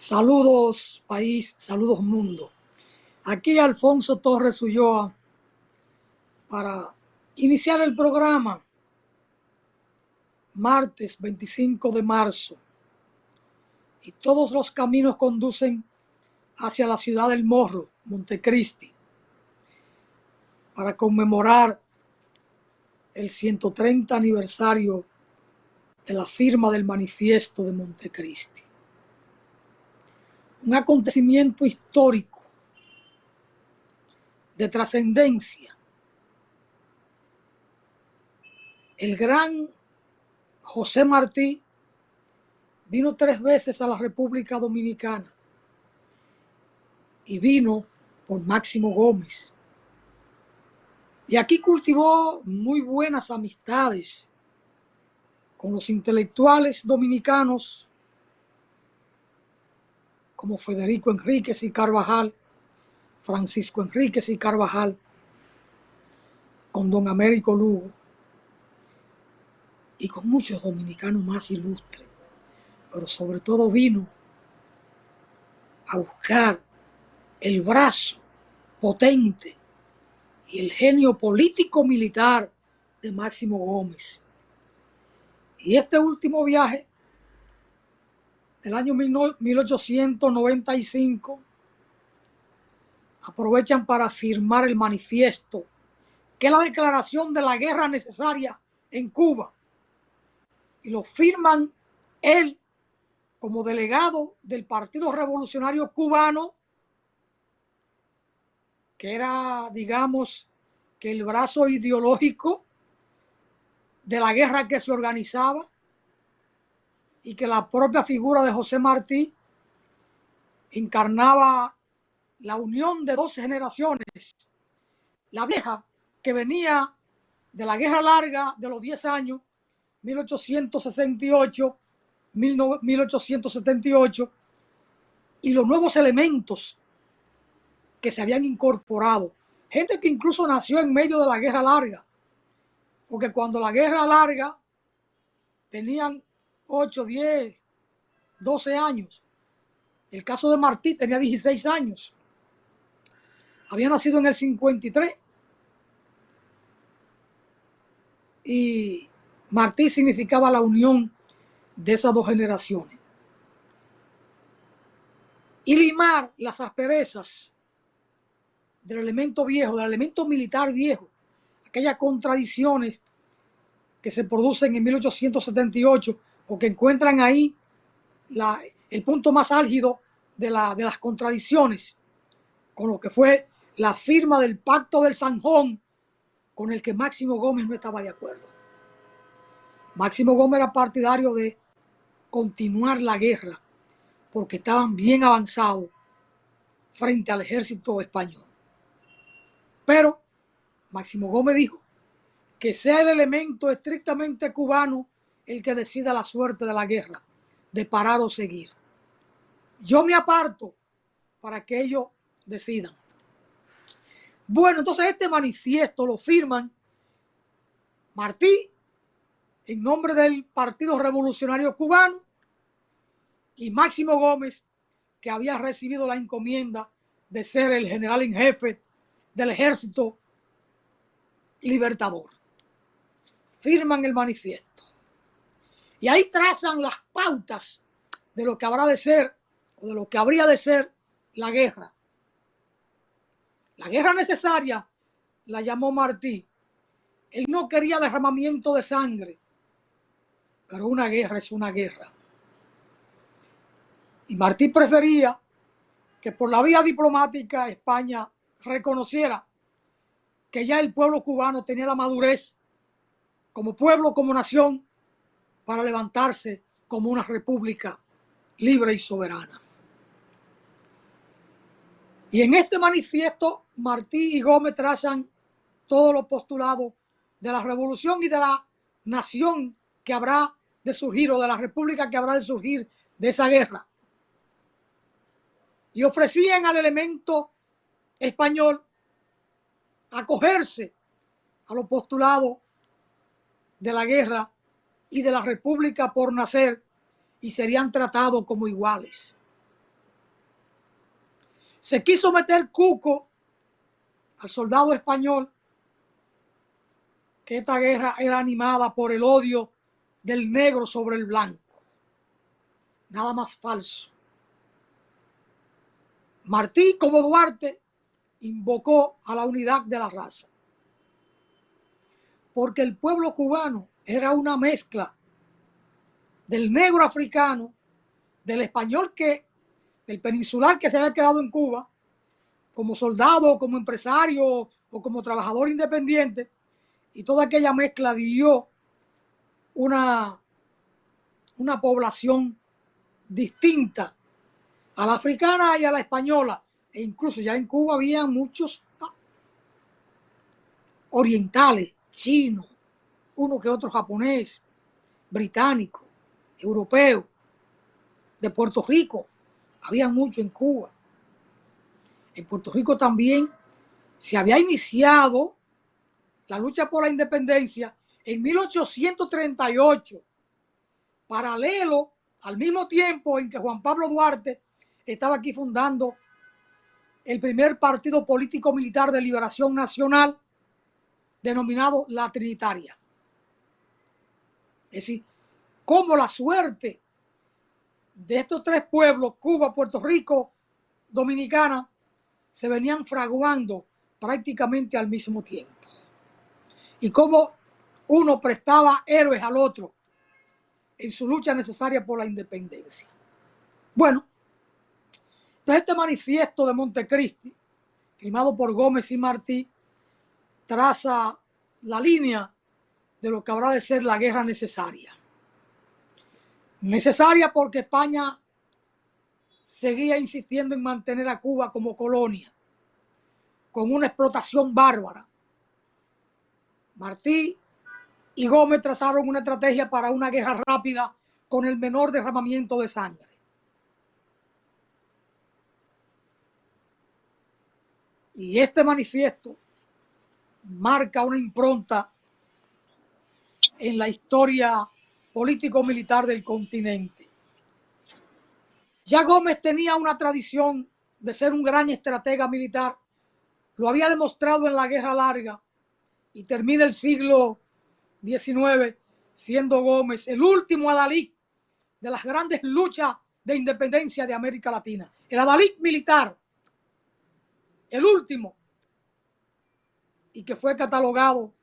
Saludos país, saludos mundo. Aquí Alfonso Torres Ulloa para iniciar el programa martes 25 de marzo. Y todos los caminos conducen hacia la ciudad del Morro, Montecristi, para conmemorar el 130 aniversario de la firma del Manifiesto de Montecristi. Un acontecimiento histórico de trascendencia. El gran José Martí vino 3 veces a la República Dominicana y vino por Máximo Gómez. Y aquí cultivó muy buenas amistades con los intelectuales dominicanos como Federico Enríquez y Carvajal, Francisco Enríquez y Carvajal, con don Américo Lugo y con muchos dominicanos más ilustres. Pero sobre todo vino a buscar el brazo potente y el genio político-militar de Máximo Gómez. Y este último viaje del año 1895 aprovechan para firmar el manifiesto, que es la declaración de la guerra necesaria en Cuba. Y lo firman él como delegado del Partido Revolucionario Cubano, que era, digamos, que el brazo ideológico de la guerra que se organizaba, y que la propia figura de José Martí encarnaba la unión de 2 generaciones. La vieja, que venía de la guerra larga de los 10 años, 1868, 1878, y los nuevos elementos que se habían incorporado. Gente que incluso nació en medio de la guerra larga, porque cuando la guerra larga tenían 8, 10, 12 años. El caso de Martí tenía 16 años. Había nacido en el 53. Y Martí significaba la unión de esas 2 generaciones. Y limar las asperezas del elemento viejo, del elemento militar viejo, aquellas contradicciones que se producen en 1878 o que encuentran ahí el punto más álgido de las contradicciones, con lo que fue la firma del Pacto del Zanjón, con el que Máximo Gómez no estaba de acuerdo. Máximo Gómez era partidario de continuar la guerra porque estaban bien avanzados frente al ejército español. Pero Máximo Gómez dijo que sea el elemento estrictamente cubano el que decida la suerte de la guerra, de parar o seguir. Yo me aparto para que ellos decidan. Bueno, entonces este manifiesto lo firman Martí en nombre del Partido Revolucionario Cubano y Máximo Gómez, que había recibido la encomienda de ser el general en jefe del ejército libertador. Firman el manifiesto. Y ahí trazan las pautas de lo que habrá de ser, o de lo que habría de ser, la guerra. La guerra necesaria la llamó Martí. Él no quería derramamiento de sangre, pero una guerra es una guerra. Y Martí prefería que por la vía diplomática España reconociera que ya el pueblo cubano tenía la madurez como pueblo, como nación, para levantarse como una república libre y soberana. Y en este manifiesto Martí y Gómez trazan todos los postulados de la revolución y de la nación que habrá de surgir, o de la república que habrá de surgir de esa guerra. Y ofrecían al elemento español acogerse a los postulados de la guerra y de la república por nacer, y serían tratados como iguales. Se quiso meter cuco al soldado español que esta guerra era animada por el odio del negro sobre el blanco. Nada más falso. Martí, como Duarte, invocó a la unidad de la raza, porque el pueblo cubano era una mezcla del negro africano, del español del peninsular que se había quedado en Cuba, como soldado, como empresario o como trabajador independiente, y toda aquella mezcla dio una población distinta a la africana y a la española. E incluso ya en Cuba había muchos orientales, chinos, uno que otro japonés, británico, europeo, de Puerto Rico. Había mucho en Cuba. En Puerto Rico también se había iniciado la lucha por la independencia en 1838, paralelo al mismo tiempo en que Juan Pablo Duarte estaba aquí fundando el primer partido político militar de liberación nacional, denominado La Trinitaria. Es decir, cómo la suerte de estos tres pueblos, Cuba, Puerto Rico, Dominicana, se venían fraguando prácticamente al mismo tiempo. Y cómo uno prestaba héroes al otro en su lucha necesaria por la independencia. Bueno, entonces este manifiesto de Montecristi, firmado por Gómez y Martí, traza la línea de lo que habrá de ser la guerra necesaria. Necesaria porque España seguía insistiendo en mantener a Cuba como colonia, con una explotación bárbara. Martí y Gómez trazaron una estrategia para una guerra rápida con el menor derramamiento de sangre. Y este manifiesto marca una impronta en la historia político-militar del continente. Ya Gómez tenía una tradición de ser un gran estratega militar, lo había demostrado en la Guerra Larga, y termina el siglo XIX siendo Gómez el último adalid de las grandes luchas de independencia de América Latina. El adalid militar, el último, y que fue catalogado,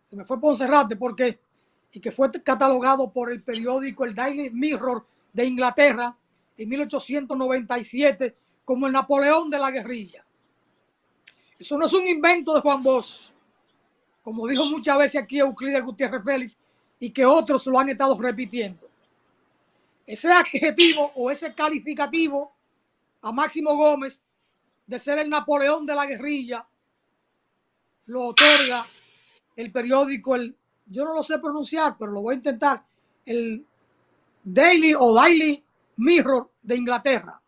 se me fue Poncerrate porque, y que fue catalogado por el periódico el Daily Mirror de Inglaterra en 1897 como el Napoleón de la guerrilla. Eso no es un invento de Juan Bosch, como dijo muchas veces aquí Euclides Gutiérrez Félix, y que otros lo han estado repitiendo. Ese adjetivo o ese calificativo a Máximo Gómez de ser el Napoleón de la guerrilla lo otorga el periódico, yo no lo sé pronunciar, pero lo voy a intentar, el Daily Mirror de Inglaterra.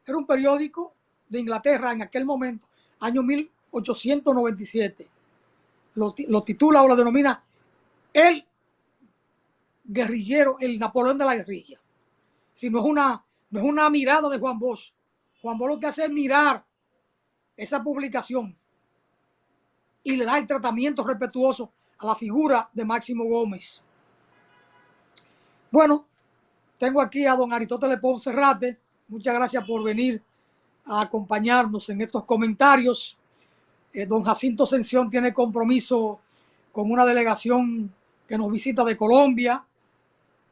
Era un periódico de Inglaterra en aquel momento, año 1897. Lo titula o lo denomina el guerrillero, el Napoleón de la guerrilla. Si no es una mirada de Juan Bosch. Juan Bosch lo que hace es mirar esa publicación y le da el tratamiento respetuoso a la figura de Máximo Gómez. Bueno, tengo aquí a don Aristóteles Poncerrate. Muchas gracias por venir a acompañarnos en estos comentarios. Don Jacinto Ascensión tiene compromiso con una delegación que nos visita de Colombia,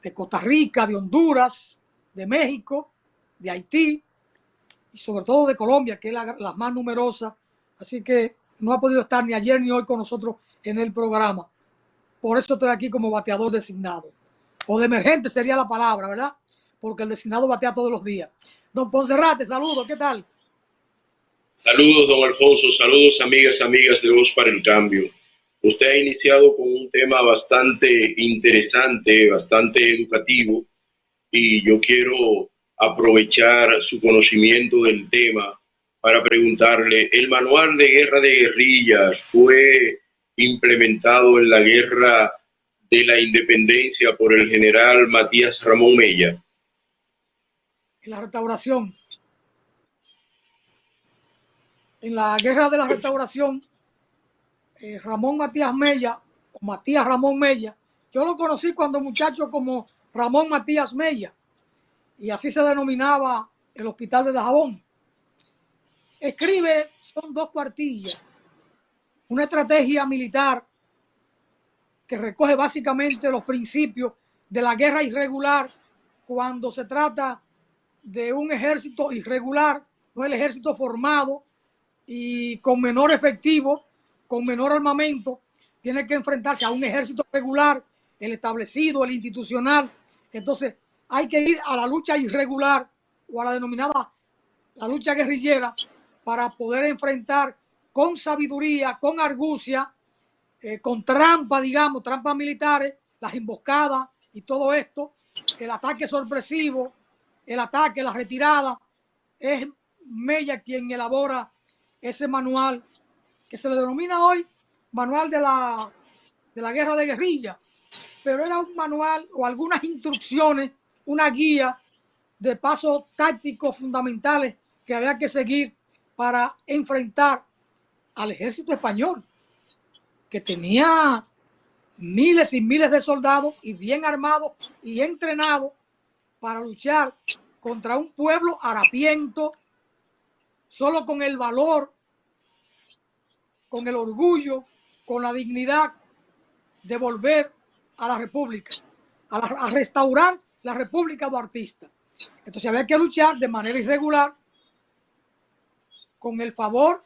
de Costa Rica, de Honduras, de México, de Haití y sobre todo de Colombia, que es la más numerosa. Así que no ha podido estar ni ayer ni hoy con nosotros en el programa. Por eso estoy aquí como bateador designado. O de emergente sería la palabra, ¿verdad? Porque el designado batea todos los días. Don Poncerrate, saludos, ¿qué tal? Saludos, don Alfonso, saludos amigas de Voz para el Cambio. Usted ha iniciado con un tema bastante interesante, bastante educativo, y yo quiero aprovechar su conocimiento del tema para preguntarle, ¿el manual de guerra de guerrillas fue implementado en la guerra de la independencia por el general Matías Ramón Mella? En la restauración. en la Guerra de la Restauración, Ramón Matías Mella, o Matías Ramón Mella, yo lo conocí cuando muchacho como Ramón Matías Mella, y así se denominaba el hospital de Dajabón. Escribe, son 2 cuartillas, una estrategia militar que recoge básicamente los principios de la guerra irregular cuando se trata de un ejército irregular, no el ejército formado y con menor efectivo, con menor armamento, tiene que enfrentarse a un ejército regular, el establecido, el institucional. Entonces hay que ir a la lucha irregular o a la denominada la lucha guerrillera para poder enfrentar con sabiduría, con argucia, con trampa, digamos, trampas militares, las emboscadas y todo esto, el ataque sorpresivo, el ataque, la retirada. Es Mella quien elabora ese manual que se le denomina hoy manual de la guerra de guerrilla, pero era un manual o algunas instrucciones, una guía de pasos tácticos fundamentales que había que seguir para enfrentar al ejército español, que tenía miles y miles de soldados y bien armados y entrenados para luchar contra un pueblo harapiento, solo con el valor, con el orgullo, con la dignidad de volver a la República, a restaurar la República duartista. Entonces había que luchar de manera irregular, con el favor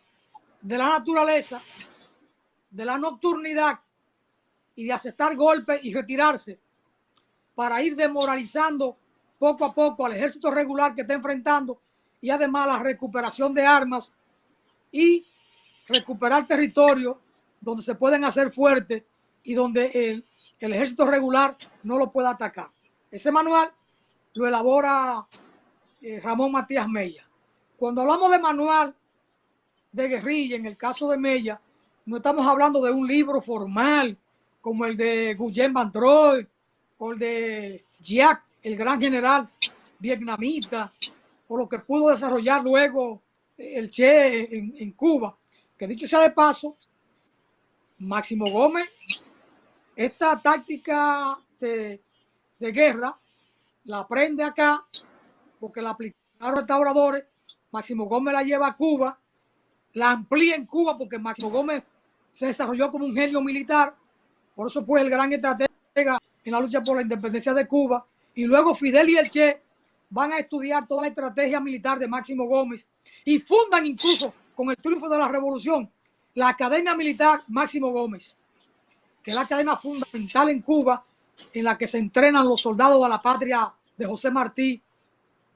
de la naturaleza, de la nocturnidad y de aceptar golpes y retirarse para ir desmoralizando poco a poco al ejército regular que está enfrentando, y además la recuperación de armas y recuperar territorio donde se pueden hacer fuertes y donde el ejército regular no lo pueda atacar. Ese manual lo elabora Ramón Matías Mella. Cuando hablamos de manual de guerrilla, en el caso de Mella, no estamos hablando de un libro formal como el de Guillem Van Troy o el de Giac, el gran general vietnamita, o lo que pudo desarrollar luego el Che en Cuba. Que dicho sea de paso, Máximo Gómez, esta táctica de guerra la aprende acá porque la aplicaron restauradores. Máximo Gómez la lleva a Cuba, la amplía en Cuba porque Máximo Gómez se desarrolló como un genio militar, por eso fue el gran estratega en la lucha por la independencia de Cuba. Y luego Fidel y el Che van a estudiar toda la estrategia militar de Máximo Gómez y fundan incluso con el triunfo de la revolución la Academia Militar Máximo Gómez, que es la academia fundamental en Cuba en la que se entrenan los soldados de la patria de José Martí,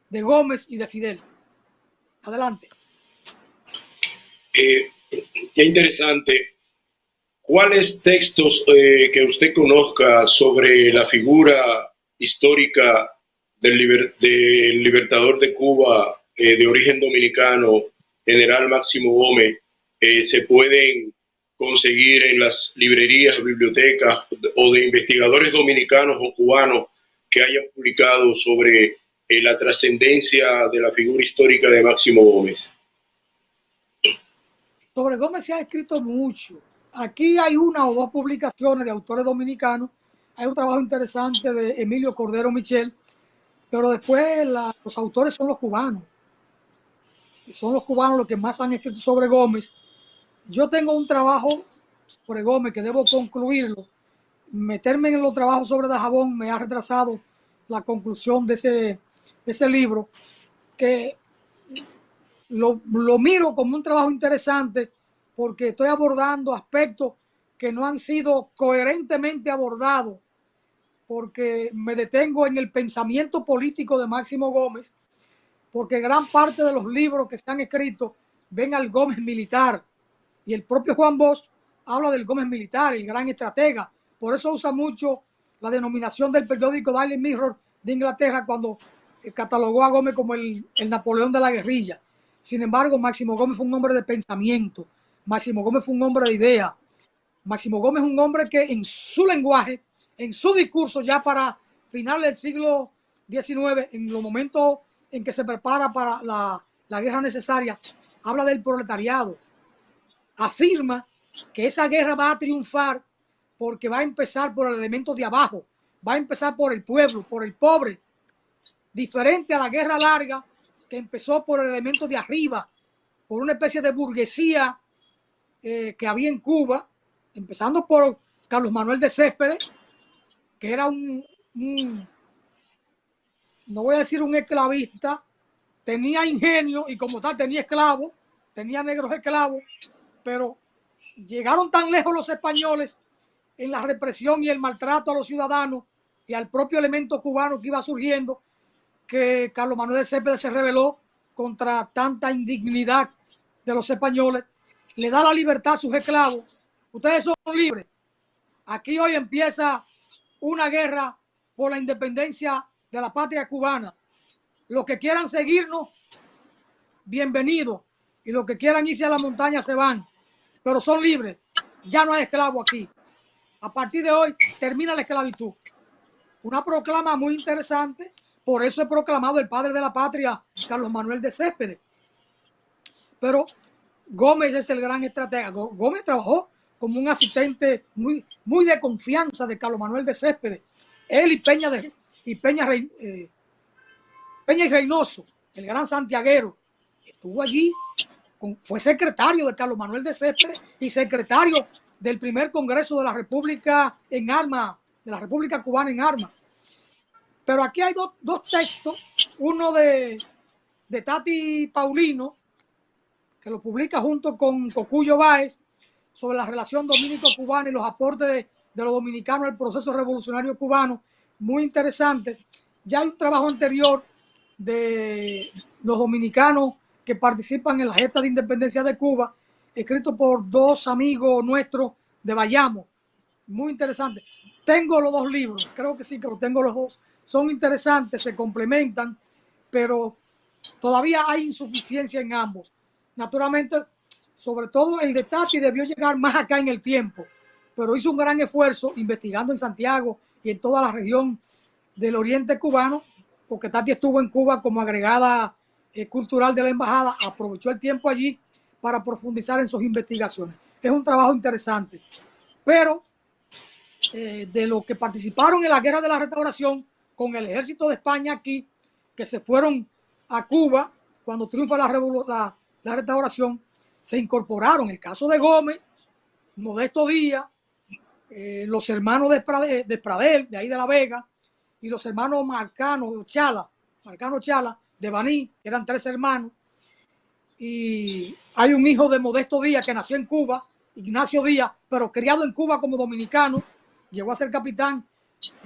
de Gómez y de Fidel. Adelante. Qué interesante. ¿Cuáles textos que usted conozca sobre la figura histórica del libertador de Cuba de origen dominicano, general Máximo Gómez, se pueden conseguir en las librerías, bibliotecas o de investigadores dominicanos o cubanos que hayan publicado sobre la trascendencia de la figura histórica de Máximo Gómez? Sobre Gómez se ha escrito mucho. Aquí hay una o dos publicaciones de autores dominicanos. Hay un trabajo interesante de Emilio Cordero Michel, pero después los autores son los cubanos. Y son los cubanos los que más han escrito sobre Gómez. Yo tengo un trabajo sobre Gómez que debo concluirlo. Meterme en los trabajos sobre Dajabón me ha retrasado la conclusión de ese libro, que lo miro como un trabajo interesante porque estoy abordando aspectos que no han sido coherentemente abordados, porque me detengo en el pensamiento político de Máximo Gómez, porque gran parte de los libros que se han escrito ven al Gómez militar, y el propio Juan Bosch habla del Gómez militar, el gran estratega. Por eso usa mucho la denominación del periódico Daily Mirror de Inglaterra cuando catalogó a Gómez como el Napoleón de la guerrilla. Sin embargo, Máximo Gómez fue un hombre de pensamiento, Máximo Gómez fue un hombre de idea, Máximo Gómez es un hombre que en su lenguaje, en su discurso ya para finales del siglo XIX, en los momentos en que se prepara para la guerra necesaria, habla del proletariado, afirma que esa guerra va a triunfar porque va a empezar por el elemento de abajo, va a empezar por el pueblo, por el pobre, diferente a la guerra larga que empezó por el elemento de arriba, por una especie de burguesía que había en Cuba, empezando por Carlos Manuel de Céspedes, que era no voy a decir un esclavista, tenía ingenio y como tal tenía esclavos, tenía negros esclavos, pero llegaron tan lejos los españoles en la represión y el maltrato a los ciudadanos y al propio elemento cubano que iba surgiendo, que Carlos Manuel de Céspedes se rebeló contra tanta indignidad de los españoles, le da la libertad a sus esclavos. Ustedes son libres. Aquí hoy empieza una guerra por la independencia de la patria cubana. Los que quieran seguirnos, bienvenidos. Y los que quieran irse a la montaña se van. Pero son libres. Ya no hay esclavo aquí. A partir de hoy termina la esclavitud. Una proclama muy interesante. Por eso he proclamado el padre de la patria, Carlos Manuel de Céspedes. Pero Gómez es el gran estratega. Gómez trabajó como un asistente muy de confianza de Carlos Manuel de Céspedes. Él y Peña y Reynoso, el gran santiaguero, estuvo allí, fue secretario de Carlos Manuel de Céspedes y secretario del primer Congreso de la República en Armas, de la República Cubana en Armas. Pero aquí hay dos textos, uno de Tati Paulino, que lo publica junto con Cocuyo Báez, sobre la relación dominico-cubana y los aportes de los dominicanos al proceso revolucionario cubano, muy interesante. Ya hay un trabajo anterior de los dominicanos que participan en la gesta de independencia de Cuba, escrito por dos amigos nuestros de Bayamo, muy interesante. Tengo los dos libros, creo que sí que los tengo los dos, son interesantes, se complementan, pero todavía hay insuficiencia en ambos. Naturalmente, sobre todo el de Tati debió llegar más acá en el tiempo, pero hizo un gran esfuerzo investigando en Santiago y en toda la región del oriente cubano, porque Tati estuvo en Cuba como agregada cultural de la embajada, aprovechó el tiempo allí para profundizar en sus investigaciones. Es un trabajo interesante, pero de los que participaron en la guerra de la restauración con el ejército de España aquí, que se fueron a Cuba cuando triunfa la restauración, se incorporaron el caso de Gómez, Modesto Díaz, los hermanos de Pradel, de ahí de La Vega, y los hermanos Marcano Chala, de Baní, que eran 3 hermanos, y hay un hijo de Modesto Díaz que nació en Cuba, Ignacio Díaz, pero criado en Cuba como dominicano, llegó a ser capitán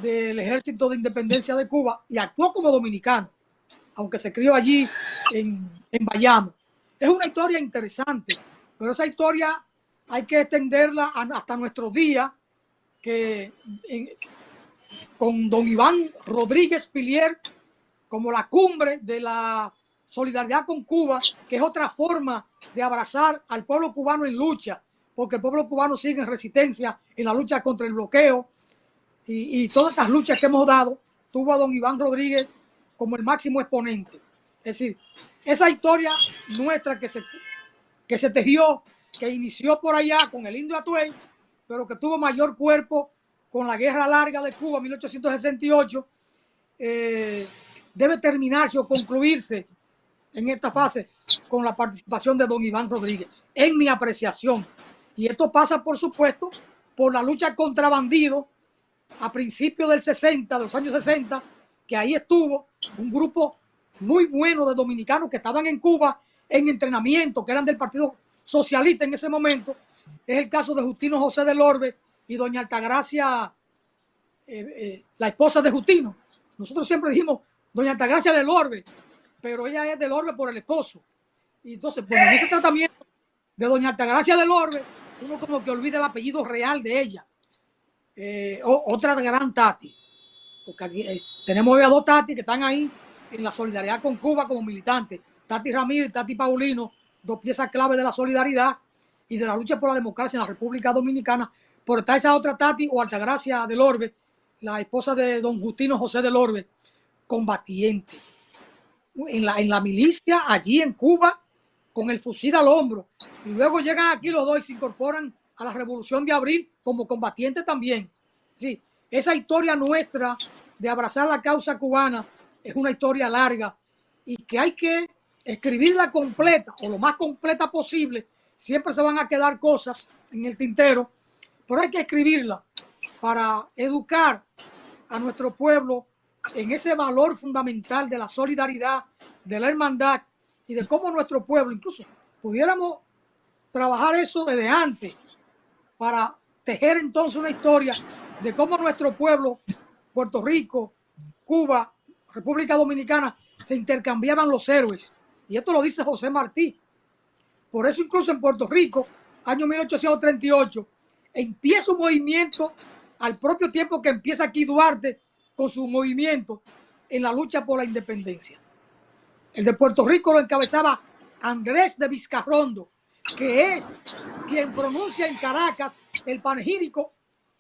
del Ejército de Independencia de Cuba y actuó como dominicano, aunque se crió allí en Bayamo. Es una historia interesante, pero esa historia hay que extenderla hasta nuestros días, que con don Iván Rodríguez Pilier como la cumbre de la solidaridad con Cuba, que es otra forma de abrazar al pueblo cubano en lucha, porque el pueblo cubano sigue en resistencia en la lucha contra el bloqueo y todas estas luchas que hemos dado, tuvo a don Iván Rodríguez como el máximo exponente. Es decir, esa historia nuestra que se tejió, que inició por allá con el indio Atuey, pero que tuvo mayor cuerpo con la guerra larga de Cuba, 1868, debe terminarse o concluirse en esta fase con la participación de don Iván Rodríguez, en mi apreciación. Y esto pasa, por supuesto, por la lucha contra bandidos a principios del 60, de los años 60, que ahí estuvo un grupo muy bueno de dominicanos que estaban en Cuba en entrenamiento, que eran del Partido Socialista en ese momento. Es el caso de Justino José del Orbe y doña Altagracia, la esposa de Justino. Nosotros siempre dijimos doña Altagracia del Orbe, pero ella es del Orbe por el esposo. Y entonces, pues en ese tratamiento de doña Altagracia del Orbe, uno como que olvida el apellido real de ella. Otra gran Tati, porque aquí tenemos a 2 Tati que están ahí en la solidaridad con Cuba como militantes, Tati Ramírez y Tati Paulino, 2 piezas clave de la solidaridad y de la lucha por la democracia en la República Dominicana. Por está esa otra Tati o Altagracia del Orbe, la esposa de don Justino José del Orbe, combatiente en la milicia allí en Cuba, con el fusil al hombro, y luego llegan aquí los dos y se incorporan a la Revolución de Abril como combatientes también. Sí, esa historia nuestra de abrazar la causa cubana es una historia larga y que hay que escribirla completa o lo más completa posible. Siempre se van a quedar cosas en el tintero, pero hay que escribirla para educar a nuestro pueblo en ese valor fundamental de la solidaridad, de la hermandad y de cómo nuestro pueblo, incluso pudiéramos trabajar eso desde antes para tejer entonces una historia de cómo nuestro pueblo, Puerto Rico, Cuba, República Dominicana, se intercambiaban los héroes. Y esto lo dice José Martí. Por eso incluso en Puerto Rico, año 1838, empieza un movimiento al propio tiempo que empieza aquí Duarte con su movimiento en la lucha por la independencia. El de Puerto Rico lo encabezaba Andrés de Vizcarrondo, que es quien pronuncia en Caracas el panegírico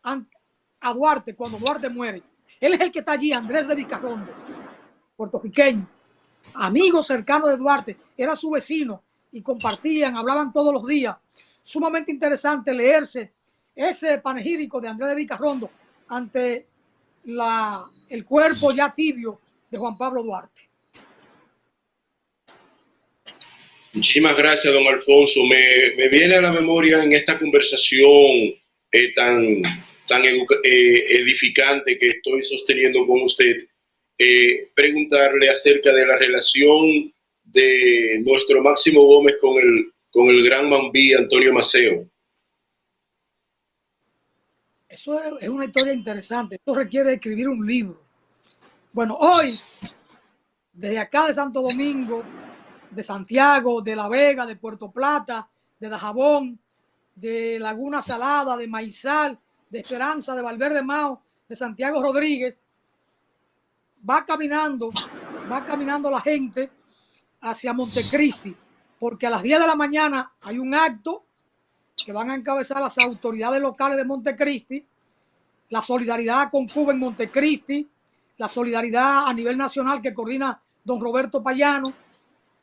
a Duarte cuando Duarte muere. Él es el que está allí, Andrés de Vizcarrondo, puertorriqueño, amigo cercano de Duarte, era su vecino y compartían, hablaban todos los días. Sumamente interesante leerse ese panegírico de Andrés de Vizcarrondo ante el cuerpo ya tibio de Juan Pablo Duarte. Muchísimas gracias, don Alfonso. Me viene a la memoria en esta conversación tan edificante que estoy sosteniendo con usted, preguntarle acerca de la relación de nuestro Máximo Gómez con el gran Mambí Antonio Maceo. Eso es una historia interesante. Esto requiere escribir un libro. Bueno, hoy, desde acá de Santo Domingo, de Santiago, de La Vega, de Puerto Plata, de Dajabón, de Laguna Salada, de Maizal, de Esperanza, de Valverde Mao, de Santiago Rodríguez, va caminando la gente hacia Montecristi, porque a las 10 de la mañana hay un acto que van a encabezar las autoridades locales de Montecristi, la solidaridad con Cuba en Montecristi, la solidaridad a nivel nacional que coordina don Roberto Payano,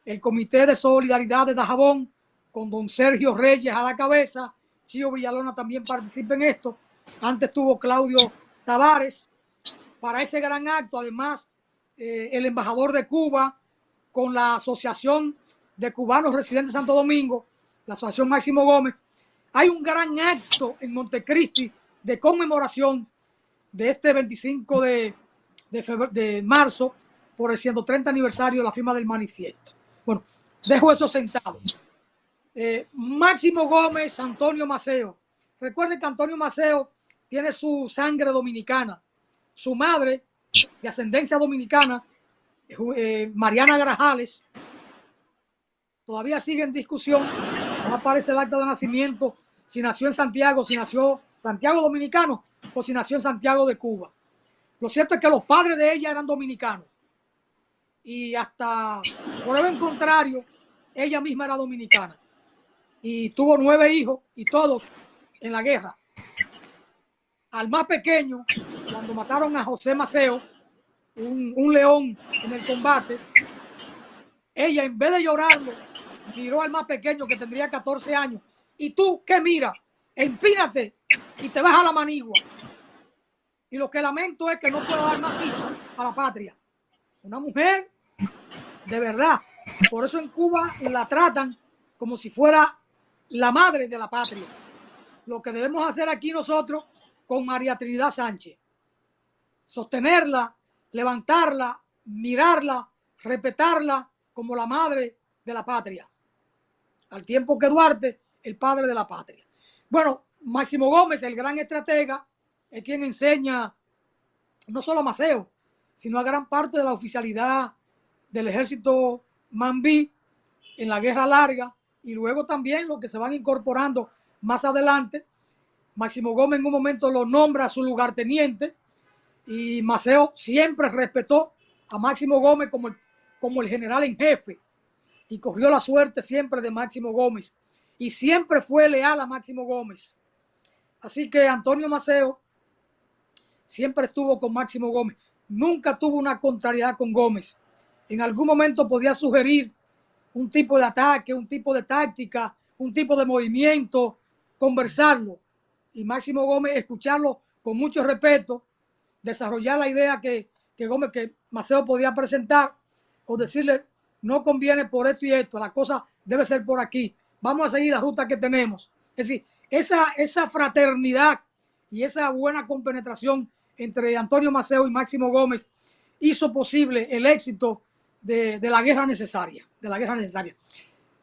el Comité de Solidaridad de Dajabón, con don Sergio Reyes a la cabeza, Chío Villalona también participa en esto, antes tuvo Claudio Tavares, para ese gran acto, además el embajador de Cuba con la Asociación de Cubanos Residentes de Santo Domingo, la Asociación Máximo Gómez, hay un gran acto en Montecristi de conmemoración de este 25 de marzo por el 130 aniversario de la firma del manifiesto. Bueno, dejo eso sentado. Máximo Gómez, Antonio Maceo. Recuerden que Antonio Maceo tiene su sangre dominicana. Su madre, de ascendencia dominicana, Mariana Grajales, todavía sigue en discusión. No aparece el acta de nacimiento si nació en Santiago, si nació Santiago dominicano o si nació en Santiago de Cuba. Lo cierto es que los padres de ella eran dominicanos y hasta por el contrario, ella misma era dominicana y tuvo 9 hijos y todos en la guerra. Al más pequeño, cuando mataron a José Maceo, un león en el combate, ella en vez de llorarlo, miró al más pequeño que tendría 14 años. ¿Y tú qué mira? Empínate y te vas a la manigua. Y lo que lamento es que no pueda dar más hijos a la patria. Una mujer de verdad. Por eso en Cuba la tratan como si fuera la madre de la patria. Lo que debemos hacer aquí nosotros con María Trinidad Sánchez. Sostenerla, levantarla, mirarla, respetarla como la madre de la patria. Al tiempo que Duarte, el padre de la patria. Bueno, Máximo Gómez, el gran estratega, es quien enseña no solo a Maceo, sino a gran parte de la oficialidad del ejército Mambí en la Guerra Larga y luego también los que se van incorporando más adelante. Máximo Gómez en un momento lo nombra a su lugarteniente y Maceo siempre respetó a Máximo Gómez como el general en jefe y corrió la suerte siempre de Máximo Gómez y siempre fue leal a Máximo Gómez. Así que Antonio Maceo siempre estuvo con Máximo Gómez, nunca tuvo una contrariedad con Gómez. En algún momento podía sugerir un tipo de ataque, un tipo de táctica, un tipo de movimiento, conversarlo. Y Máximo Gómez escucharlo con mucho respeto, desarrollar la idea que Maceo podía presentar, o decirle, no conviene por esto y esto, la cosa debe ser por aquí, vamos a seguir la ruta que tenemos. Es decir, esa fraternidad y esa buena compenetración entre Antonio Maceo y Máximo Gómez hizo posible el éxito de la guerra necesaria,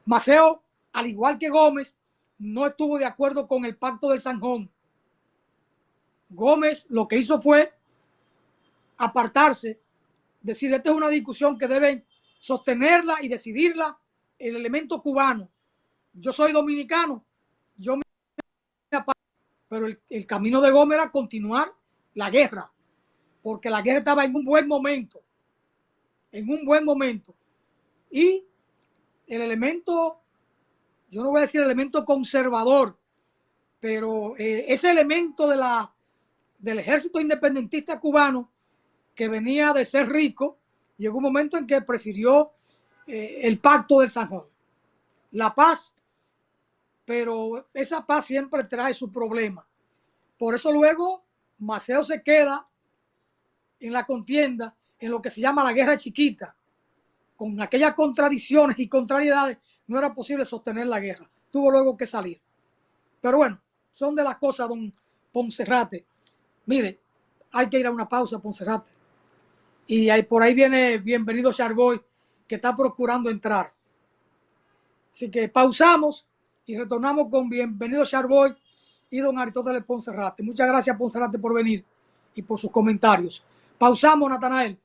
Maceo, al igual que Gómez, no estuvo de acuerdo con el pacto del Zanjón. Gómez lo que hizo fue apartarse, decir, esta es una discusión que deben sostenerla y decidirla el elemento cubano. Yo soy dominicano, yo me aparto, pero el camino de Gómez era continuar la guerra, porque la guerra estaba en un buen momento, y el elemento, yo no voy a decir el elemento conservador, pero ese elemento del ejército independentista cubano, que venía de ser rico, llegó un momento en que prefirió el pacto del Zanjón, la paz, pero esa paz siempre trae su problema. Por eso luego Maceo se queda en la contienda en lo que se llama la guerra chiquita. Con aquellas contradicciones y contrariedades no era posible sostener la guerra. Tuvo luego que salir. Pero bueno, son de las cosas, don Ponserrate. Mire, hay que ir a una pausa, Ponserrate. Y por ahí viene Bienvenido Charboy, que está procurando entrar. Así que pausamos y retornamos con Bienvenido Charboy y don Aristóteles Ponserrate. Muchas gracias, Ponserrate, por venir y por sus comentarios. Pausamos, Natanael.